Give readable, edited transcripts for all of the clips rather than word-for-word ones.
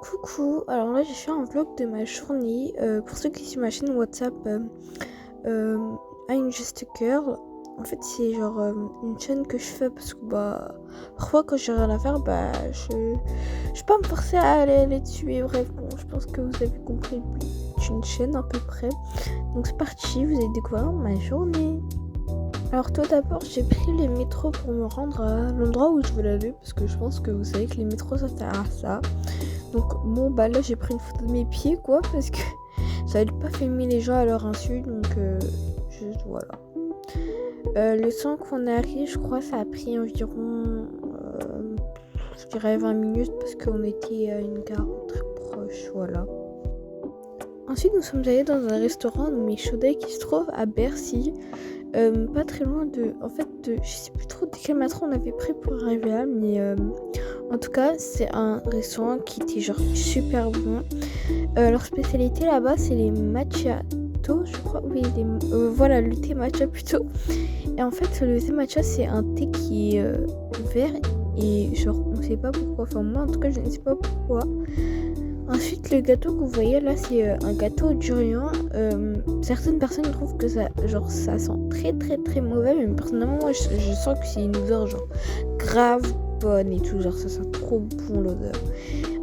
Coucou, alors là j'ai fait un vlog de ma journée. Pour ceux qui suivent ma chaîne WhatsApp, I'm Just a Girl. En fait c'est genre une chaîne que je fais parce que parfois quand j'ai rien à faire je vais pas me forcer à aller dessus. Et bref, bon, je pense que vous avez compris le but d'une chaîne à peu près. Donc c'est parti, vous allez découvrir ma journée. Alors tout d'abord j'ai pris les métros pour me rendre à l'endroit où je veux aller parce que je pense que vous savez que les métros ça sert à ça. Donc là j'ai pris une photo de mes pieds quoi parce que ça n'allait pas filmer les gens à leur insu, donc juste voilà. Le temps qu'on arrive, je crois ça a pris environ je dirais 20 minutes parce qu'on était à une gare très proche, voilà. Ensuite nous sommes allés dans un restaurant nommé Chaudey qui se trouve à Bercy. Pas très loin je sais plus trop de quel métro on avait pris pour arriver là, mais en tout cas c'est un restaurant qui était genre super bon. Leur spécialité là-bas c'est les macchiatos, je crois, oui, voilà, le thé matcha plutôt. Et en fait le thé matcha c'est un thé qui est vert et genre on sait pas pourquoi, enfin moi en tout cas je ne sais pas pourquoi. Ensuite, le gâteau que vous voyez là, c'est un gâteau au durian. Certaines personnes trouvent que ça sent très très très mauvais, mais personnellement, moi je sens que c'est une odeur genre grave bonne et tout, genre ça sent trop bon l'odeur.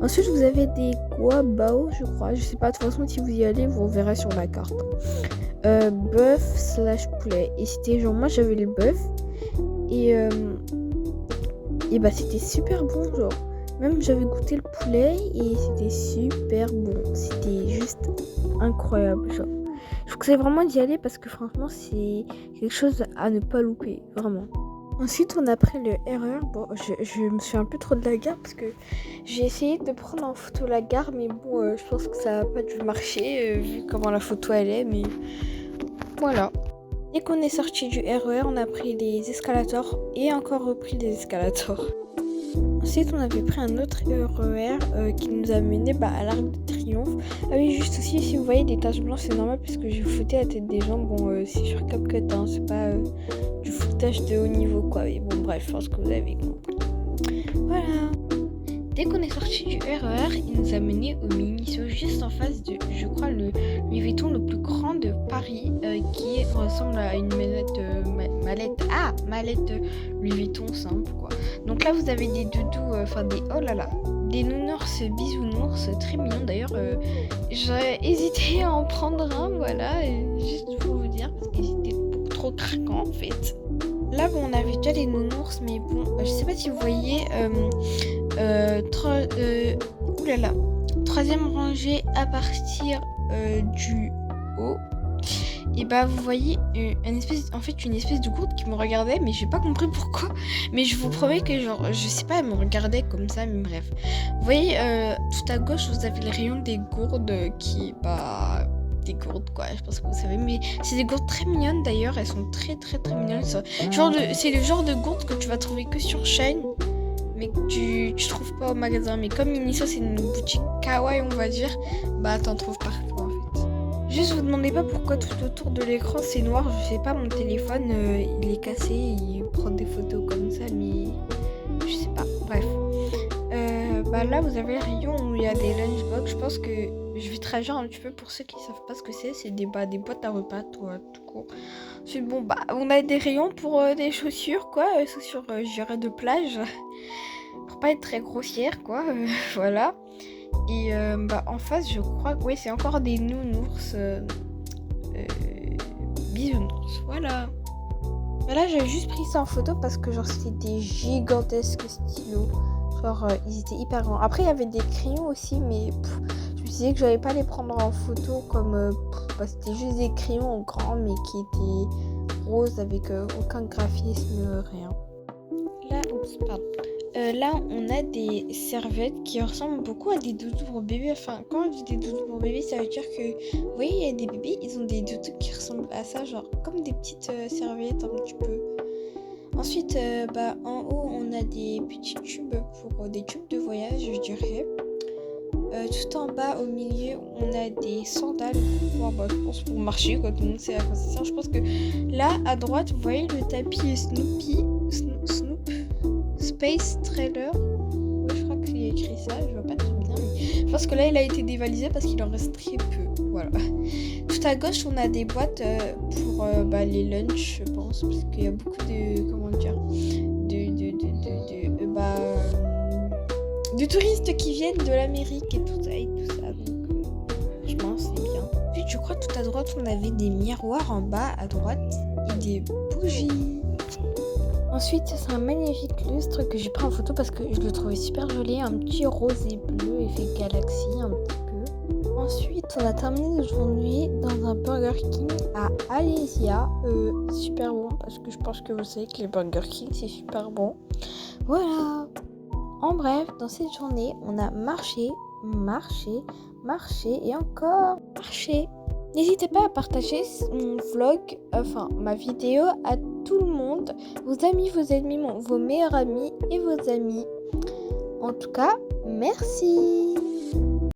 Ensuite, vous avez des guabao, je crois. Je sais pas, de toute façon, si vous y allez, vous verrez sur la carte. Bœuf / poulet. Et c'était genre, moi j'avais le bœuf. Et c'était super bon, genre. Même j'avais goûté le poulet et c'était super bon. C'était juste incroyable, genre. Je vous conseille vraiment d'y aller parce que franchement c'est quelque chose à ne pas louper, vraiment. Ensuite on a pris le RER. Bon, je me suis un peu trop de la gare parce que j'ai essayé de prendre en photo la gare, mais bon, je pense que ça n'a pas dû marcher vu comment la photo elle est, mais voilà. Dès qu'on est sorti du RER, on a pris les escalators et encore repris les escalators. Ensuite, on avait pris un autre RER qui nous a mené à l'Arc de Triomphe. Ah oui, juste aussi, si vous voyez des taches blanches, c'est normal parce que j'ai fouetté la tête des gens. Bon, c'est sur CapCut, hein, c'est pas du foutage de haut niveau, quoi. Mais bon, bref, je pense que vous avez compris. Voilà. Dès qu'on est sorti du RER, il nous a mené au Miniso, juste en face de, je crois, le Louis Vuitton le plus grand de Paris, qui ressemble à une mallette Louis Vuitton simple, quoi. Donc là, vous avez des doudous, des nounours bisounours, très mignons. D'ailleurs, j'ai hésité à en prendre un, voilà, juste pour vous dire, parce qu'ils étaient beaucoup trop craquants, en fait. Là, bon, on avait déjà les nounours, mais bon, je sais pas si vous voyez, troisième rangée à partir du haut. Et vous voyez une espèce de gourde qui me regardait, mais j'ai pas compris pourquoi. Mais je vous promets que je sais pas, elle me regardait comme ça, mais bref. Vous voyez, tout à gauche, vous avez le rayon des gourdes qui des gourdes quoi, je pense que vous savez, mais c'est des gourdes très mignonnes d'ailleurs, elles sont très très très mignonnes. C'est le genre de gourde que tu vas trouver que sur Shein, mais que tu trouves pas au magasin. Mais comme Miniso c'est une boutique kawaii on va dire, t'en trouves partout en fait. Juste vous demandez pas pourquoi tout autour de l'écran c'est noir, je sais pas, mon téléphone il est cassé, il prend des photos comme ça, mais je sais pas, bref. Là vous avez le rayon où il y a des lunchbox. Je pense que je vais traduire un petit peu pour ceux qui savent pas ce que c'est des boîtes à repas tout court. Ensuite on a des rayons pour des chaussures quoi, chaussures je dirais de plage pour pas être très grossière quoi, voilà. Et en face je crois que oui c'est encore des nounours bisounours, voilà. Là j'avais juste pris ça en photo parce que c'était des gigantesques stylos. Ils étaient hyper grands. Après il y avait des crayons aussi, mais je me disais que j'allais pas les prendre en photo comme c'était juste des crayons grands mais qui étaient roses avec aucun graphisme, rien. Là on a des serviettes qui ressemblent beaucoup à des doudous pour bébé. Enfin, quand je dis des doudous pour bébé, ça veut dire que vous voyez, il y a des bébés, ils ont des doudous qui ressemblent à ça, genre comme des petites serviettes un petit peu. Ensuite, en haut, on a des petits tubes pour des tubes de voyage, je dirais. Tout en bas, au milieu, on a des sandales je pense pour marcher, quoi. Tout le monde sait à quoi ça sert. Je pense que là, à droite, vous voyez le tapis Snoop Space Trailer. Ouais, je crois qu'il y a écrit ça, je vois pas très bien. Mais pense que là, il a été dévalisé parce qu'il en reste très peu. Voilà. Tout à gauche, on a des boîtes pour les lunchs, je pense, parce qu'il y a beaucoup de, comment dire, de touristes qui viennent de l'Amérique et tout ça. Donc, je pense que c'est bien. Ensuite, je crois tout à droite, on avait des miroirs en bas à droite et des bougies. Ensuite, c'est un magnifique lustre que j'ai pris en photo parce que je le trouvais super joli. Un petit rose et bleu, effet galaxie, un petit peu. Ensuite, on a terminé notre journée dans un Burger King à Alésia. Super bon parce que je pense que vous savez que les Burger King, c'est super bon. Voilà. En bref, dans cette journée, on a marché et encore marché. N'hésitez pas à partager mon vlog, ma vidéo à tout le monde, vos amis, vos ennemis, vos meilleurs amis et vos amis. En tout cas, merci.